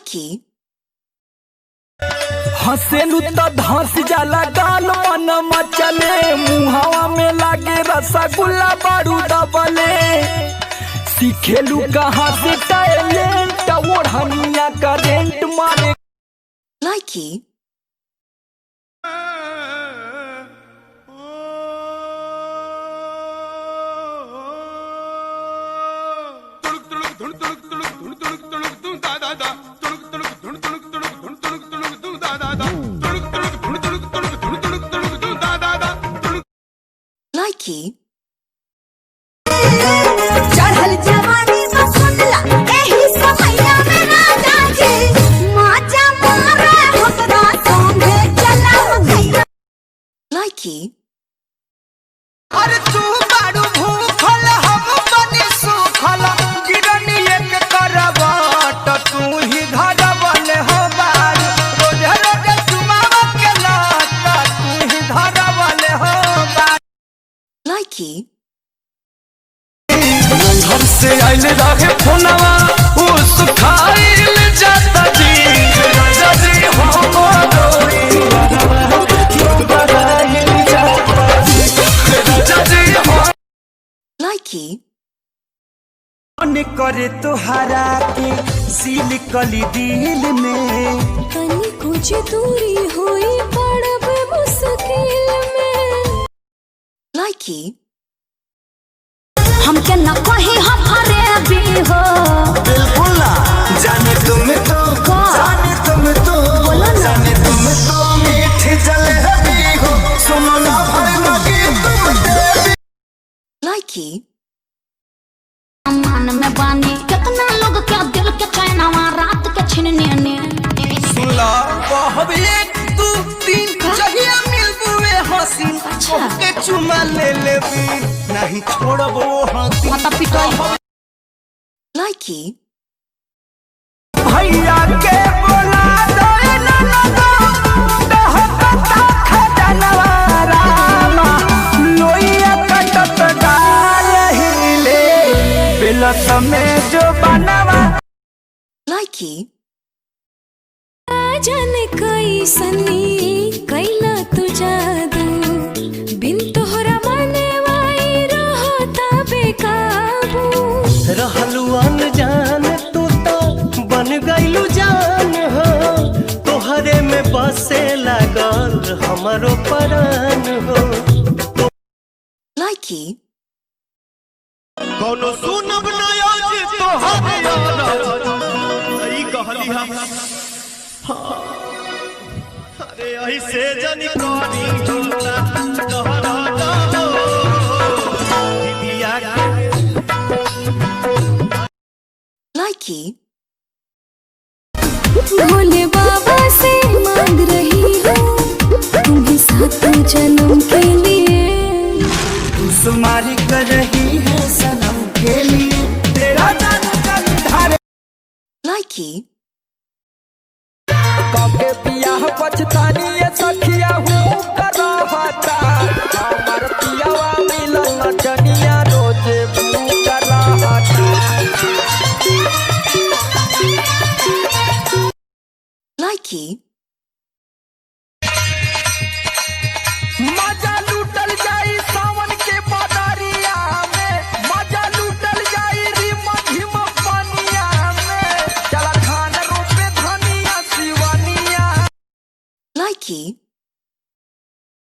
लाइकी हंसेलू त धंस जाला गाल मन मचले मुहावा में लागे रसगुल्ला बारूद बले सीखेलू कहाँ से टैलेंट ओढ़निया करेंट मारे लाइकी लाइकी चढ़ल जवानी बसुंदला एही समैया में राजा जी माचा मारे हमरा संगे चला भैया लाइकी अरे तू बाड़ू भूखल हम बनी सुखल गिरनी एक करवट तू ही घर बने हो बाड़ रोज रोज चुमावा के लात तू ही घर बने हो बाड़ लाइकी घर से आइल रहे फोनवा उ सुखाइल जाता जी राजा जी हो मोरोई बराइल जाता जी राजा जी हो लाइकी मन करे तुहरा के सील कली दिल में तनी कुछ दूरी होई पड़ब मुश्किल में लाइकी हमके न कहीं हमारे भी हो बिल्कुल ना जाने तुम तो जाने तुम तो जाने तुम तो मीठी जलेबी हो सुनो ना भाई लगी तुम देवी लाइकी मन में बानी कितना लोग क्या दिल के चैनवा रात के छिनने ने सुला बहुत एक दो तीन चाहिए मिलबुए हसीन के चुमा ले लेबी नहीं छोड़बो हसीन माता पिटाई लाइकी भैया के बोला दो ना दहकता खजनवा रामा लोइया कटत डाल हिले बिलस में जो बनवा लाइकी जाने कैसनी कैला तू जादू बिन तोहरा माने वाई रहता बेकाबू रहलू अनजान तू तो बन गईलू जान हो तोहरे में बसे लागल हमारो परान हो लाइकी कौनो सुनब न आज तोहरे ई कहली अरे ऐसे जनी करी होला तोहरा दिदिया लाइकी भोले बाबा से मांग रही हूँ तुम्हें सात जन्म के लिए सुमारी कर रही है सनम के लिए तेरा जान कर धारे लाइकी कबे पिया पछतानी ये सखिया हूँ करहता हमर पियावा मिलन जनिया रोज करहता लाइकी